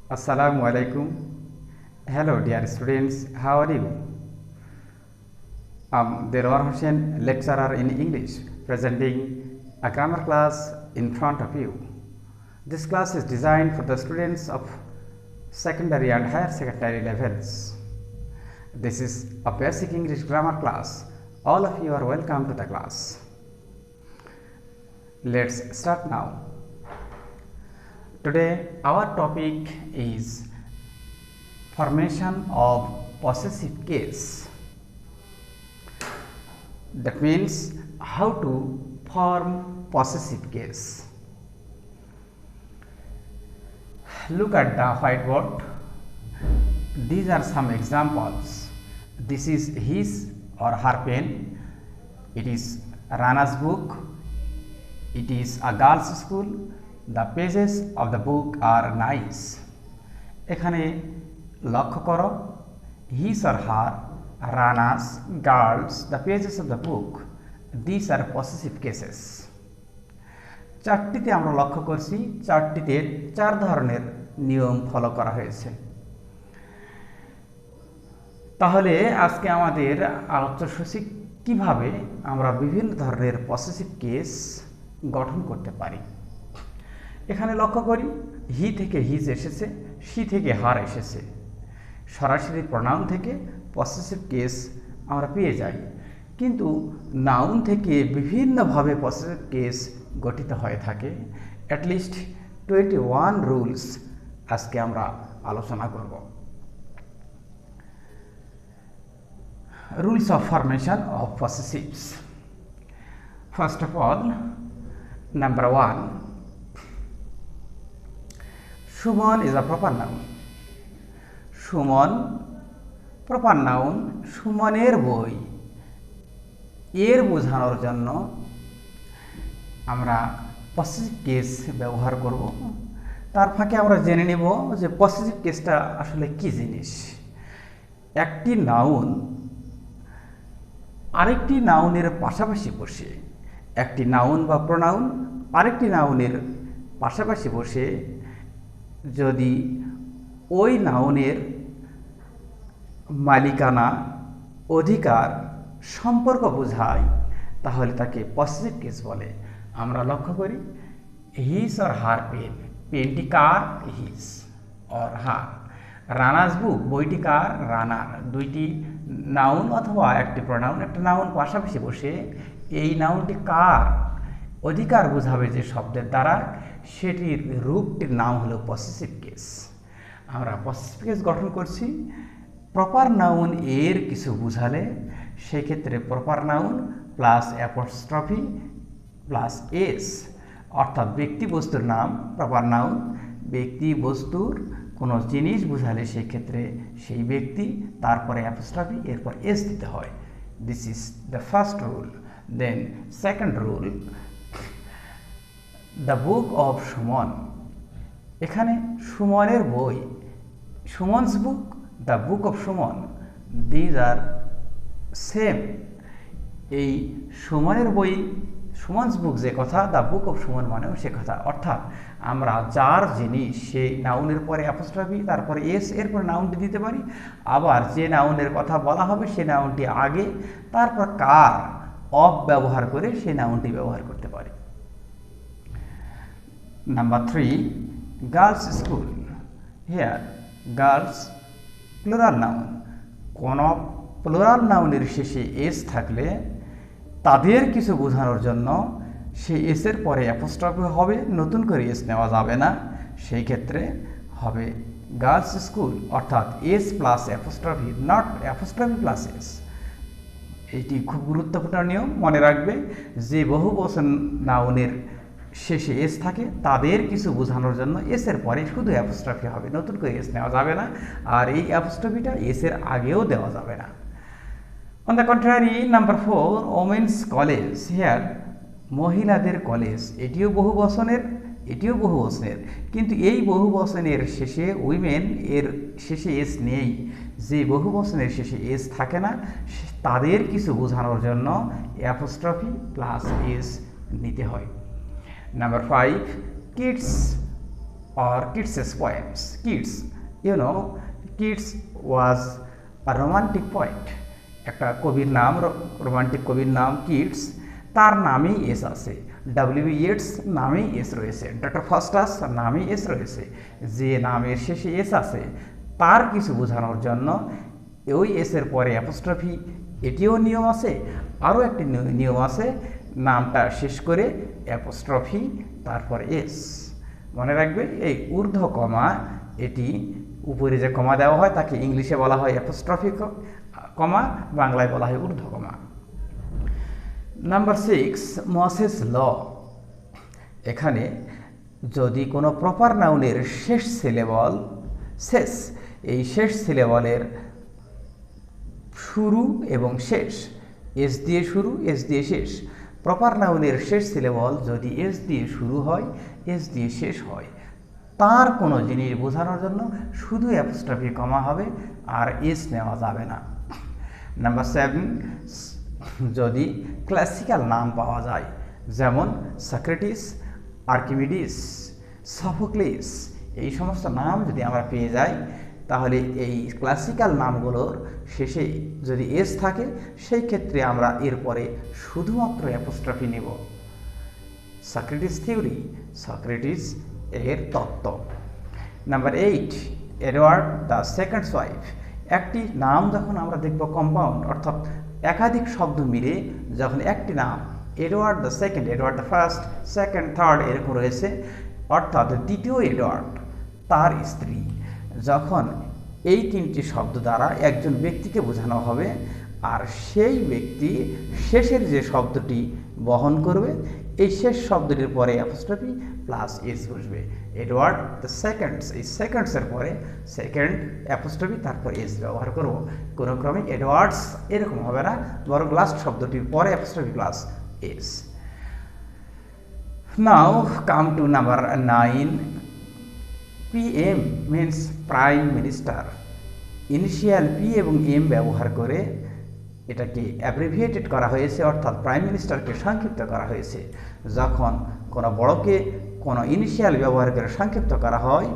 Assalamu alaikum. Hello, dear students. How are you? I'm Delowar Hossain, lecturer in English, presenting a grammar class in front of you. This class is designed for the students of secondary and higher secondary levels. This is a basic English grammar class. All of you are welcome to the class. Let's start now. Today our topic is formation of possessive case. That means how to form possessive case. Look at the whiteboard. These are some examples. This is his or her pen. It is Rana's book. It is a girls' school. The pages of the book are nice. এখানে লক্ষ্য করো, his or her, Rana's, girls, the pages of the book. These are possessive cases. চারটিতে আমরা লক্ষ্য করছি, চারটিতে চার ধরনের নিয়ম follow করা হয়েছে। তাহলে আজকে আমাদের আলোচ্যসূচি কিভাবে আমরা বিভিন্ন ধরনের পসেসিভ কেস গঠন করতে পারি। এখানে লক্ষ্য করি, হি থেকে হিজ এসেছে, শি থেকে হার এসেছে। সরাসরি প্রনাউন থেকে পসেসিভ কেস আমরা পেয়ে যাই, কিন্তু নাউন থেকে বিভিন্নভাবে পসেসিভ কেস গঠিত হয়ে থাকে। অ্যাটলিস্ট 21 রুলস আজকে আমরা আলোচনা করব। Rules of formation of possessives. First of all, number 1, Shumon is a proper noun. Shumon proper noun. সুমনের বই এর বোঝানোর জন্য আমরা পসেসিভ কেস ব্যবহার করব। তার ফাঁকে আমরা জেনে নেব যে পসেসিভ কেসটা আসলে কি জিনিস। একটি নাউন আরেকটি নাউনের পাশাপাশি বসে, একটি নাউন বা প্রোনাউন আরেকটি নাউনের পাশাপাশি বসে যদি ওই নাউনের মালিকানা, অধিকার, সম্পর্ক বোঝায়, তাহলে তাকে পসেসিভ কেস বলে। আমরা লক্ষ্য করি, হিজ অর হার পেন, পেনটি কার, his or her. Rana's book, বইটি কার, রানার। দুইটি নাউন অথবা একটি প্রোনাউন, একটা নাউন পাশাপাশি বসে এই নাউনটি কার অধিকার বোঝাবে যে শব্দের দ্বারা, সেটির রূপটির নাম হলো পসেসিভ কেস। আমরা পসেসিভ কেস গঠন করছি প্রপার নাউন এর কিছু বোঝালে, সেক্ষেত্রে proper noun plus apostrophe plus S, অর্থাৎ ব্যক্তি বস্তুর নাম প্রপার নাউন, ব্যক্তি বস্তুর কোনো জিনিস বোঝালে সেক্ষেত্রে সেই ব্যক্তি, তারপরে অ্যাপোস্ট্রফি, এরপর এস দিতে হয়। This is the first rule. Then second rule, the book of Suman. এখানে সুমনের বই, Suman's book, the book of Suman, these are same. এই সুমনের বই, সুমনস বুক যে কথা, দ্য বুক অফ সুমন মানেও সে কথা। অর্থাৎ আমরা যার জিনিস সেই নাউনের পরে অ্যাপোস্ট্রফি, তারপরে এস, এরপর নাউনটি দিতে পারি। আবার যে নাউনের কথা বলা হবে সে নাউনটি আগে, তারপর কার অফ ব্যবহার করে সেই নাউনটি ব্যবহার করতে পারি। Number 3, girls school. Here, girls plural noun. কোন প্লুরাল নাউনের শেষে এস থাকলে তাদের কিছু বোঝানোর জন্য সেই এসের পরে অ্যাপোস্ট্রফি হবে, নতুন করে এস নেওয়া যাবে না। সেই ক্ষেত্রে হবে গার্লস স্কুল, অর্থাৎ S plus apostrophe, not apostrophe plus S. এটি খুব গুরুত্বপূর্ণ নিয়ম, মনে রাখবে। যে বহুবচন নাউনের শেষে এস থাকে তাদের কিছু বোঝানোর জন্য এসের পরে শুধু অ্যাপোস্ট্রফি হবে, নতুন করে এস নেওয়া যাবে না। আর এই অ্যাপোস্ট্রফিটা এসের আগেও দেওয়া যাবে না। On the contrary, number 4, women's college. Here মহিলাদের কলেজ, এটিও বহুবচনের, এটিও বহুবচনের, কিন্তু এই বহুবচনের শেষে উইমেন এর শেষে এস নেই। যে বহুবচনের শেষে এস থাকে না তাদের কিছু বোঝানোর জন্য অ্যাপোস্ট্রফি প্লাস এস নিতে হয়। Number 5, kids or Keats's poems. Keats, you know, Keats was a romantic poet. একটা কবির নাম, রোমান্টিক কবির নাম কিটস, তার নামেই এস আছে। ডব্লিউ ইয়েটস নামেই এস রয়েছে, ডক্টর ফস্টাস নামেই এস রয়েছে। যে নামের শেষে এস আছে তার কিছু বোঝানোর জন্য ওই এসের পরে অ্যাপোস্ট্রফি, এটিও নিয়ম আছে। আরও একটি নিয়ম আছে, নামটা শেষ করে অ্যাপোস্ট্রফি তারপর এস। মনে রাখবে এই ঊর্ধ্ব কমা, এটি উপরে যে কমা দেওয়া হয় তাকে ইংলিশে বলা হয় অ্যাপোস্ট্রফি কমা, বাংলায় বলা হয় ঊর্ধ্ব কমা। নাম্বার 6, মসেস ল। এখানে যদি কোনো প্রপার নাউনের শেষ সিলেবল, শেষ, এই শেষ সিলেবলের শুরু এবং শেষ এস দিয়ে শুরু, এস দিয়ে শেষ, প্রপার নাউনের শেষ সিলেবল যদি এস দিয়ে শুরু হয়, এস দিয়ে শেষ হয়, তার কোনো জিনিস বোঝানোর জন্য শুধু অ্যাপোস্ট্রফি কমা হবে, আর এস নেওয়া যাবে না। নাম্বার 7, যদি ক্লাসিক্যাল নাম পাওয়া যায়, যেমন সক্রেটিস, আর্কিমিডিস, সফোক্লিস, এই সমস্ত নাম যদি আমরা পেয়ে যাই, তাহলে এই ক্লাসিক্যাল নামগুলোর শেষে যদি এস থাকে, সেই ক্ষেত্রে আমরা এরপরে শুধুমাত্র অ্যাপোস্ট্রফি নেব। সক্রেটিস থিওরি, সক্রেটিস এর তত্ত্ব। Number 8, Edward the seconds wife. একটি নাম যখন আমরা দেখব কম্পাউন্ড, অর্থাৎ একাধিক শব্দ মিলে যখন একটি নাম, Edward the second, Edward the first, second, third এরকম রয়েছে, অর্থাৎ দ্বিতীয় এডওয়ার্ড তার স্ত্রী, যখন এই তিনটি শব্দ দ্বারা একজন ব্যক্তিকে বোঝানো হবে, আর সেই ব্যক্তি শেষের যে শব্দটি বহন করবে, এই শেষ শব্দটির পরে অ্যাপোস্ট্রফি প্লাস এস বসবে। এডওয়ার্ড দ্য সেকেন্ডস, এই সেকেন্ডসের পরে সেকেন্ড অ্যাপোস্ট্রফি তারপর এস ব্যবহার করব। কোনো ক্রমে এডওয়ার্ডস এরকম হবে না, বরং লাস্ট শব্দটির পরে apostrophe plus S. Now come to number 9, PM means prime minister. Initial P এবং এম ব্যবহার করে এটাকে অ্যাব্রিভিয়েটেড করা হয়েছে, অর্থাৎ প্রাইম মিনিস্টারকে সংক্ষিপ্ত করা হয়েছে। যখন কোনো বড়কে কোনো ইনিশিয়াল ব্যবহার করে সংক্ষিপ্ত করা হয়,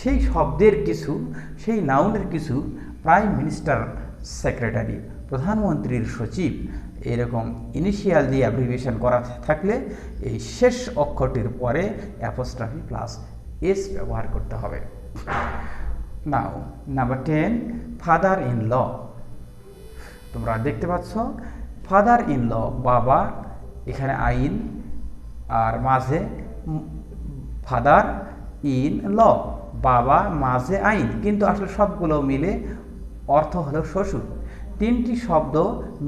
সেই শব্দের কিছু, সেই নাউনের কিছু প্রাইম মিনিস্টার, সেক্রেটারি, প্রধানমন্ত্রীর সচিব, এরকম ইনিশিয়াল দিয়ে অ্যাব্রিভিয়েশন করা থাকলে এই শেষ অক্ষরটির পরে অ্যাপোস্ট্রফি প্লাস এস ব্যবহার করতে হবে। নাও নাম্বার 10, ফাদার ইন ল। তোমরা দেখতে পাচ্ছ ফাদার ইন ল, বাবা, এখানে আইন, আর মাঝে ফাদার ইন ল, বাবা মাঝে আইন, কিন্তু আসলে সবগুলো মিলে অর্থ হলো শ্বশুর। তিনটি শব্দ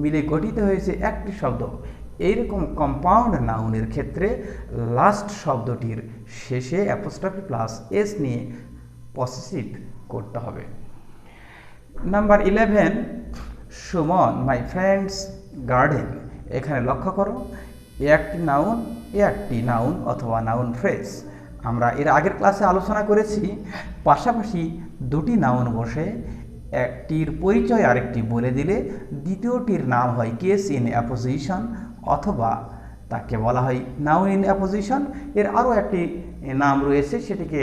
মিলে গঠিত হয়েছে একটি শব্দ। এইরকম কম্পাউন্ড নাউনের ক্ষেত্রে লাস্ট শব্দটির শেষে অ্যাপোস্ট্রফি প্লাস এস নিয়ে পসেসিভ করতে হবে। Number 11, Suman my friends garden. এখানে লক্ষ্য করো, একটি নাউন অথবা নাউন ফ্রেজ। আমরা এর আগের ক্লাসে আলোচনা করেছি, পাশাপাশি দুটি নাউন বসে একটির পরিচয় আরেকটি বলে দিলে দ্বিতীয়টির নাম হয় কেস ইন অ্যাপোজিশন, অথবা তাকে বলা হয় নাউন ইন অ্যাপোজিশন। এর আরও একটি নাম রয়েছে, সেটিকে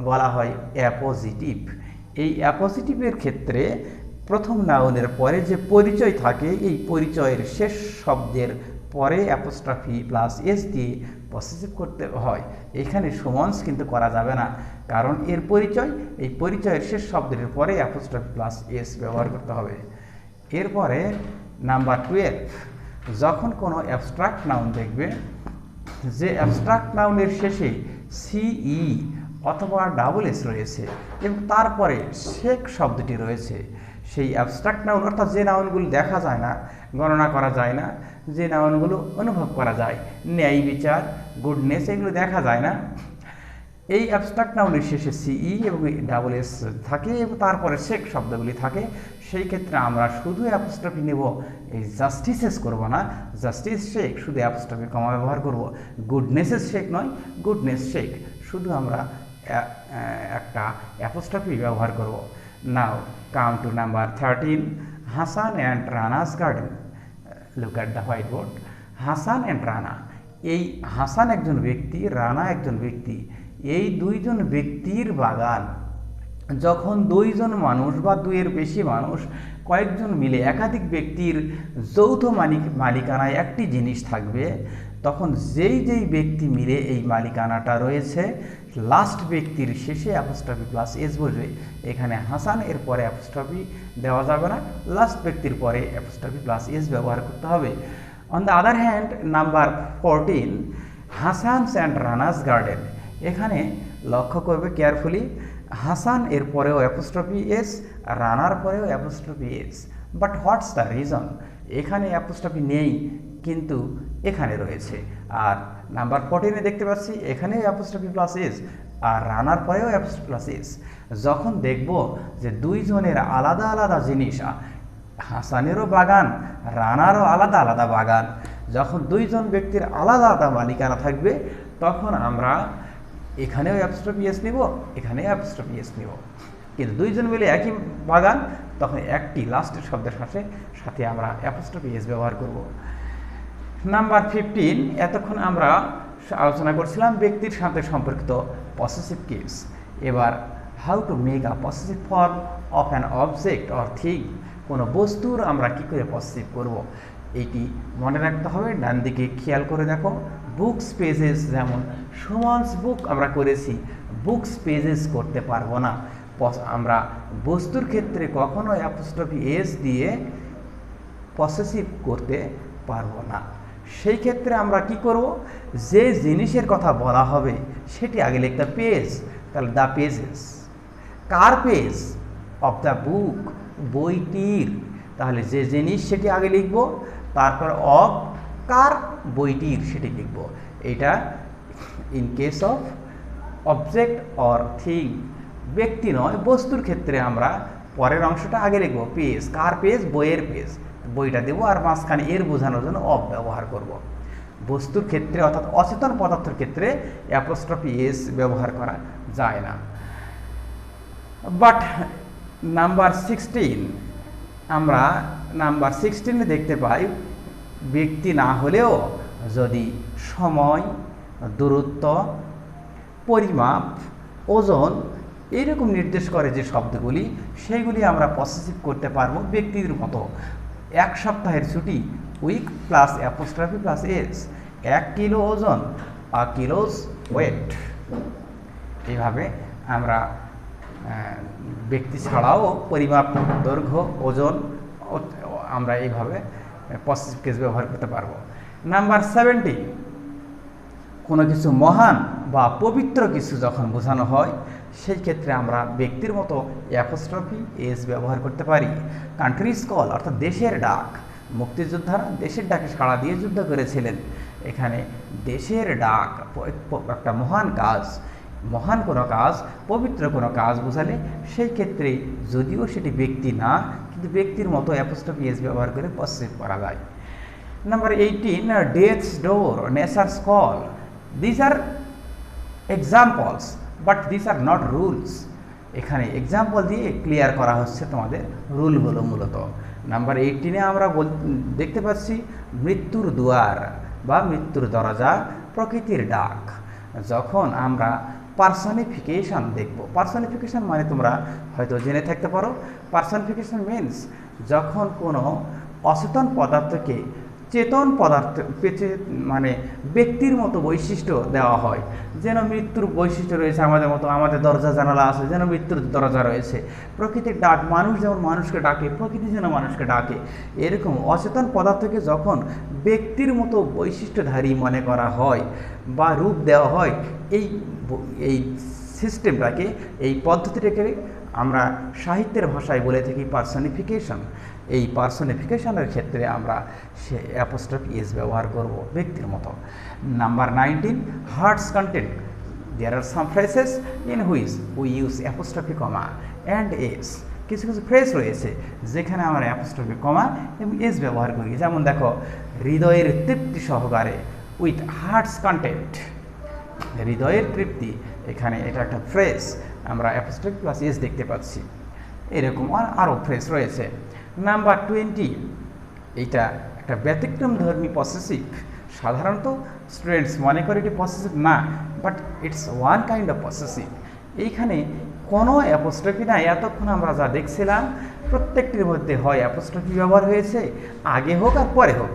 বলা হয় অ্যাপোজিটিভ। এই অ্যাপোজিটিভের ক্ষেত্রে প্রথম নাউনের পরে যে পরিচয় থাকে, এই পরিচয়ের শেষ শব্দের পরে অ্যাপোস্ট্রফি প্লাস এস দিয়ে পসেসিভ করতে হয়। এখানে সুমন্স কিন্তু করা যাবে না, কারণ এর পরিচয়, এই পরিচয়ের শেষ শব্দের পরে অ্যাপোস্ট্রফি প্লাস এস ব্যবহার করতে হবে। এরপরে নাম্বার 12, যখন কোনো অ্যাবস্ট্রাক্ট নাউন দেখবে, যে অ্যাবস্ট্রাক্ট নাউনের শেষে সিই অথবা ডাবল এস রয়েছে এবং তারপরে শেক শব্দটি রয়েছে, সেই অ্যাবস্ট্রাক্ট নাউন, অর্থাৎ যে নাউনগুলো দেখা যায় না, গণনা করা যায় না, যে নাউনগুলো অনুভব করা যায়, ন্যায় বিচার, গুডনেস, এগুলো দেখা যায় না, এই অ্যাবস্ট্রাক্ট নাউনের শেষে সিই এবং ডাবল এস থাকে এবং তারপরে শেক শব্দগুলি থাকে। সেই ক্ষেত্রে আমরা শুধু অ্যাপোস্ট্রফি নেব, এই জাস্টিসেস করব না, জাস্টিস শেক, শুধু অ্যাপোস্ট্রফি কমা ব্যবহার করব। গুডনেসেস শেক নয়, গুডনেস শেক, শুধু আমরা একটা অ্যাপোস্ট্রফি ব্যবহার করব। Now come to number 13, Hasan and Rana's garden. Look at the whiteboard. Hasan and Rana, এই হাসান একজন ব্যক্তি, রানা একজন ব্যক্তি, এই দুইজন ব্যক্তির বাগান। যখন দুইজন মানুষ বা দুইয়ের বেশি মানুষ কয়েকজন মিলে একাধিক ব্যক্তির যৌথ মালিকানায় একটি জিনিস থাকবে, তখন যেই যেই ব্যক্তি মিলে এই মালিকানাটা রয়েছে লাস্ট ব্যক্তির শেষে অ্যাপোস্ট্রফি প্লাস এস বসবে। এখানে হাসান এর পরে অ্যাপোস্ট্রফি দেওয়া যাবে না, লাস্ট ব্যক্তির পরে অ্যাপোস্ট্রফি প্লাস এস ব্যবহার করতে হবে। On the other hand, number 14, Hasan's and Rana's garden. এখানে লক্ষ্য করবে কেয়ারফুলি, হাসান এর পরেও অ্যাপোস্ট্রফি এস, রানার পরেও apostrophe S. But what's the reason? এখানে অ্যাপোস্ট্রফি নেই কিন্তু এখানে রয়েছে। আর নাম্বার 14-এ দেখতে পাচ্ছি এখানেও অ্যাপোস্ট্রফি প্লাস এস আর রানার পরেও অ্যাপোস্ট্রফি প্লাস এস। যখন দেখব যে দুইজনের আলাদা আলাদা জিনিস, হাসানেরও বাগান, রানারও আলাদা আলাদা বাগান, যখন দুইজন ব্যক্তির আলাদা আলাদা মালিকানা থাকবে, তখন আমরা এখানেও অ্যাপোস্ট্রফি এস নিব, এখানেও অ্যাপোস্ট্রফি এস নিব। কিন্তু দুইজন মিলে একই বাগান, তখন একটি লাস্টের শব্দের সাথে আমরা অ্যাপোস্ট্রফি এস ব্যবহার করব। নাম্বার 15, এতক্ষণ আমরা আলোচনা করছিলাম ব্যক্তির সাথে সম্পর্কিত পসেসিভ কেস। এবার how to make a possessive form of an object or thing. কোনো বস্তুর আমরা কী করে পসেসিভ করব, এইটি মনে রাখতে হবে। ডান দিকে খেয়াল করে দেখো, বুকস পেজেস, যেমন সুমনস বুক আমরা করেছি, বুকস পেজেস করতে পারবো না। আমরা বস্তুর ক্ষেত্রে কখনো অ্যাপোস্ট্রফি এস দিয়ে পসেসিভ করতে পারবো না। সেই ক্ষেত্রে আমরা কি করব, যে জিনিসের কথা বলা হবে সেটি আগে লিখতে পেজ, তাহলে the pages. Car page? Of the book, বইটির। তাহলে যে জিনিস সেটি আগে লিখব, তারপর অফ, কার, বইটির, সেটি লিখব। এটা in case of object or thing. ব্যক্তি নয়, বস্তুর ক্ষেত্রে আমরা পরের অংশটা আগে লিখব, পেজ, কার পেজ, বইয়ের পেজ, বইটা দেবো, আর মাঝখানে এর বোঝানোর জন্য অফ ব্যবহার করব। বস্তুর ক্ষেত্রে অর্থাৎ অচেতন পদার্থের ক্ষেত্রে অ্যাপোস্ট্রফি এস ব্যবহার করা যায় না। বাট নাম্বার 16, আমরা নাম্বার 16-এ দেখতে পাই ব্যক্তি না হলেও যদি সময়, দূরত্ব, পরিমাপ, ওজন এইরকম নির্দেশ করে যে শব্দগুলি, সেইগুলি আমরা পসেসিভ করতে পারবো ব্যক্তির মতো। 1 সপ্তাহের ছুটি, week plus apostrophe plus S. 1 kilo ওজন, আ কিলোস ওয়েট। এইভাবে আমরা ব্যক্তি ছাড়াও পরিমাপ, দৈর্ঘ্য, ওজন আমরা এইভাবে পসেসিভ কেস ব্যবহার করতে পারবো। নাম্বার 17, কোনো কিছু মহান বা পবিত্র কিছু যখন বোঝানো হয়, সেই ক্ষেত্রে আমরা ব্যক্তির মতো অ্যাপোস্ট্রফি এস ব্যবহার করতে পারি। কান্ট্রিজ কল, অর্থাৎ দেশের ডাক। মুক্তিযোদ্ধারা দেশের ডাকে সাড়া দিয়ে যুদ্ধ করেছিলেন। এখানে দেশের ডাক একটা মহান কাজ, মহান কোনো কাজ, পবিত্র কোনো কাজ বোঝালে সেই ক্ষেত্রে যদিও সেটি ব্যক্তি না, কিন্তু ব্যক্তির মতো অ্যাপোস্ট্রফি এস ব্যবহার করে পসেসিভ করা যায়। Number 18, deaths door, nature's call. This are examples but this are not rules. এখানে এক্সাম্পল দিয়ে ক্লিয়ার করা হচ্ছে তোমাদের রুলগুলো মূলত। নাম্বার 18-এ আমরা দেখতে পাচ্ছি মৃত্যুর দুয়ার বা মৃত্যুর দরজা, প্রকৃতির ডাক। যখন আমরা পার্সনিফিকেশন দেখব, পার্সনিফিকেশন মানে তোমরা হয়তো জেনে থাকতে পারো, পার্সনিফিকেশন মিনস যখন কোনো অচেতন পদার্থকে চেতন পদার্থ মানে ব্যক্তির মতো বৈশিষ্ট্য দেওয়া হয়। যেন মৃত্যুর বৈশিষ্ট্য রয়েছে আমাদের মতো, আমাদের দরজা জানালা আছে, যেন মৃত্যুর দরজা রয়েছে। প্রকৃতির ডাক, মানুষ যেমন মানুষকে ডাকে, প্রকৃতি যেন মানুষকে ডাকে। এরকম অচেতন পদার্থকে যখন ব্যক্তির মতো বৈশিষ্ট্যধারী মনে করা হয় বা রূপ দেওয়া হয়, এই সিস্টেমটাকে, এই পদ্ধতিটাকে আমরা সাহিত্যের ভাষায় বলে থাকি পার্সনিফিকেশন। এই পার্সনিফিকেশনের ক্ষেত্রে আমরা সে অ্যাপোস্ট্রফি এস ব্যবহার করব ব্যক্তির মতো। Number 19, hearts content. There are some phrases in which we use apostrophe comma and S. কিছু কিছু ফ্রেজ রয়েছে যেখানে আমরা অ্যাপোস্ট্রফি কমা এবং এস ব্যবহার করি। যেমন দেখো, হৃদয়ের তৃপ্তি সহকারে, উইথ হার্টস কন্টেন্ট। হৃদয়ের তৃপ্তি, এখানে এটা একটা ফ্রেজ, আমরা অ্যাপোস্ট্রফি প্লাস এস দেখতে পাচ্ছি। এরকম আরও ফ্রেজ রয়েছে। নাম্বার 20, এইটা একটা ব্যতিক্রমধর্মী পসেসিভ। সাধারণত স্টুডেন্টস মনে করে এটি পসেসিভ না, but it's one kind of possessive. এইখানে কোনো অ্যাপোস্ট্রফি না, এতক্ষণ আমরা যা দেখছিলাম প্রত্যেকটির মধ্যে হয় অ্যাপোস্ট্রফি ব্যবহার হয়েছে, আগে হোক আর পরে হোক,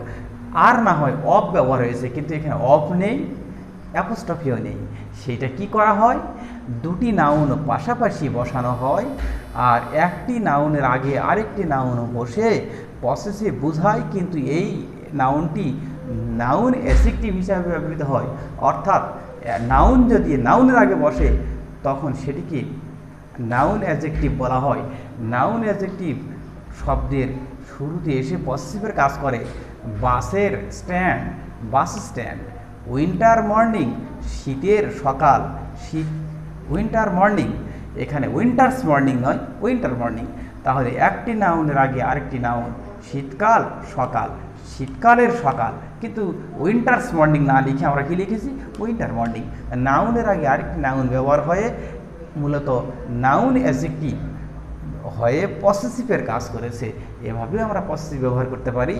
আর না হয় অফ ব্যবহার হয়েছে, কিন্তু এখানে অফ নেই, অ্যাপোস্ট্রফিও নেই। সেইটা কি করা হয়, দুটি নাউন পাশাপাশি বসানো হয়, আর একটি নাউনের আগে আরেকটি নাউন বসে পসেসিভ বোঝায়, কিন্তু এই নাউনটি নাউন অ্যাডজেক্টিভ হিসাবে ব্যবহৃত হয়। অর্থাৎ নাউন যদি নাউনের আগে বসে তখন সেটিকে নাউন অ্যাডজেক্টিভ বলা হয়। নাউন অ্যাডজেক্টিভ শব্দের শুরুতে এসে পসেসিভের কাজ করে। বাসের stand, bus stand. Winter morning, শীতের সকাল, শীত। উইন্টার মর্নিং, এখানে উইন্টার্স মর্নিং নয়, উইন্টার মর্নিং। তাহলে একটি নাউনের আগে আরেকটি নাউন, শীতকাল সকাল, শীতকালের সকাল, কিন্তু উইন্টার্স মর্নিং না লিখে আমরা কি লিখেছি, উইন্টার মর্নিং। নাউনের আগে আরেকটি নাউন ব্যবহার হয়ে মূলত নাউন অ্যাডজেক্টিভ হয়ে পসেসিভের কাজ করেছে। এভাবে আমরা পসেসিভ ব্যবহার করতে পারি।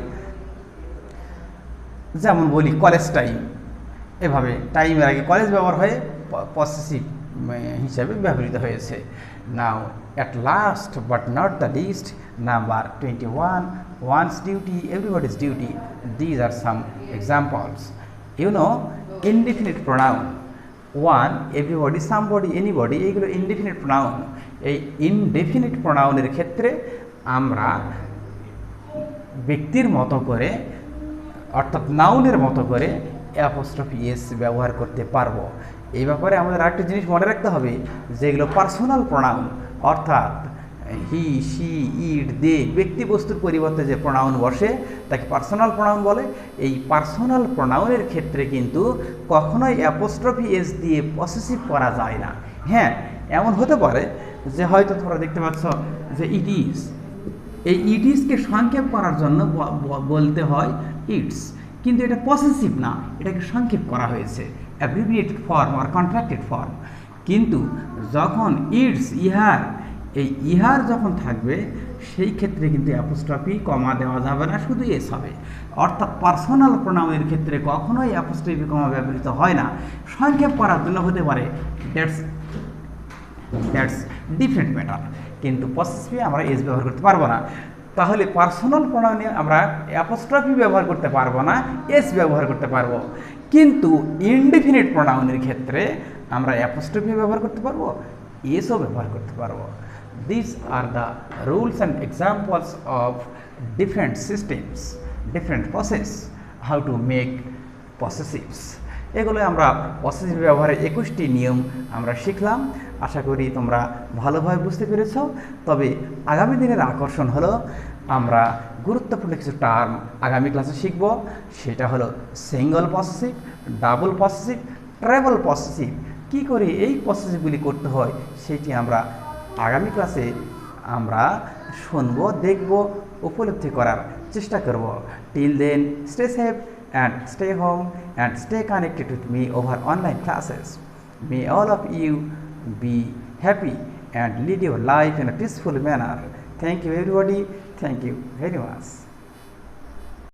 যেমন বলি কলেজ টাইম, এভাবে টাইমের আগে কলেজ ব্যবহার হয়ে পসেসিভ হিসাবে ব্যবহৃত হয়েছে। Now at last but not the least, number 21, one's duty, everybody's duty. These are some examples. You know, indefinite pronoun, one, everybody, somebody, anybody, এগুলো ইনডেফিনিট প্রোনাউন। এই ইনডেফিনিট প্রোনাউনের ক্ষেত্রে আমরা ব্যক্তির মতো করে, অর্থাৎ নাউনের মতো করে অ্যাপোস্ট্রফি এস ব্যবহার করতে পারবো। এই ব্যাপারে আমাদের আরেকটা জিনিস মনে রাখতে হবে, যেগুলো পার্সোনাল প্রোনাউন, অর্থাৎ হি, সি, ইট, দে, ব্যক্তি বস্তুর পরিবর্তে যে প্রোনাউন বসে তাকে পার্সোনাল প্রোনাউন বলে। এই পার্সোনাল প্রোনাউনের ক্ষেত্রে কিন্তু কখনোই অ্যাপোস্ট্রফি এস দিয়ে পসেসিভ করা যায় না। হ্যাঁ, এমন হতে পারে যে হয়তো তোমরা দেখতে পাচ্ছ যে ইট ইজ, এই ইট ইজকে সংক্ষেপ করার জন্য বলতে হয় ইটস, কিন্তু এটা পসেসিভ না, এটাকে সংক্ষেপ করা হয়েছে, অ্যাব্রিভিয়েটেড ফর্ম আর কন্ট্রাক্টেড ফর্ম। কিন্তু যখন ইটস, ইহার, এই ইহার যখন থাকবে সেই ক্ষেত্রে কিন্তু অ্যাপোস্ট্রফি কমা দেওয়া যাবে না, শুধু এস হবে। অর্থাৎ পার্সোনাল প্রোনাউনের ক্ষেত্রে কখনোই অ্যাপোস্ট্রফি কমা ব্যবহৃত হয় না, সংক্ষেপ করার জন্য হতে পারে, দ্যাটস ডিফারেন্ট ম্যাটার। কিন্তু পসেসিভে আমরা এস ব্যবহার করতে পারবো না। তাহলে পার্সোনাল প্রোনাউনে আমরা অ্যাপোস্ট্রফি ব্যবহার করতে পারবো না, এস ব্যবহার করতে পারবো। কিন্তু ইনডেফিনিট প্রোনাউনের ক্ষেত্রে আমরা অ্যাপোস্ট্রফি ব্যবহার করতে পারবো, এসও ব্যবহার করতে পারবো। These are the rules and examples of different systems, different process, how to make possessives. এগুলো আমরা পসেসিভ ব্যবহারের 21টি নিয়ম আমরা শিখলাম। আশা করি তোমরা ভালোভাবে বুঝতে পেরেছ। তবে আগামী দিনের আকর্ষণ হলো আমরা গুরুত্বপূর্ণ কিছু টার্ম আগামী ক্লাসে শিখব। সেটা হলো single possessive, double possessive, triple possessive. কী করে এই পসেসিভগুলি করতে হয় সেটি আমরা আগামী ক্লাসে আমরা শুনব, দেখব, উপলব্ধি করার চেষ্টা করব। Till then, stay safe and stay home and stay connected with me over online classes. May all of you be happy and lead your life in a peaceful manner. Thank you everybody. Thank you very much.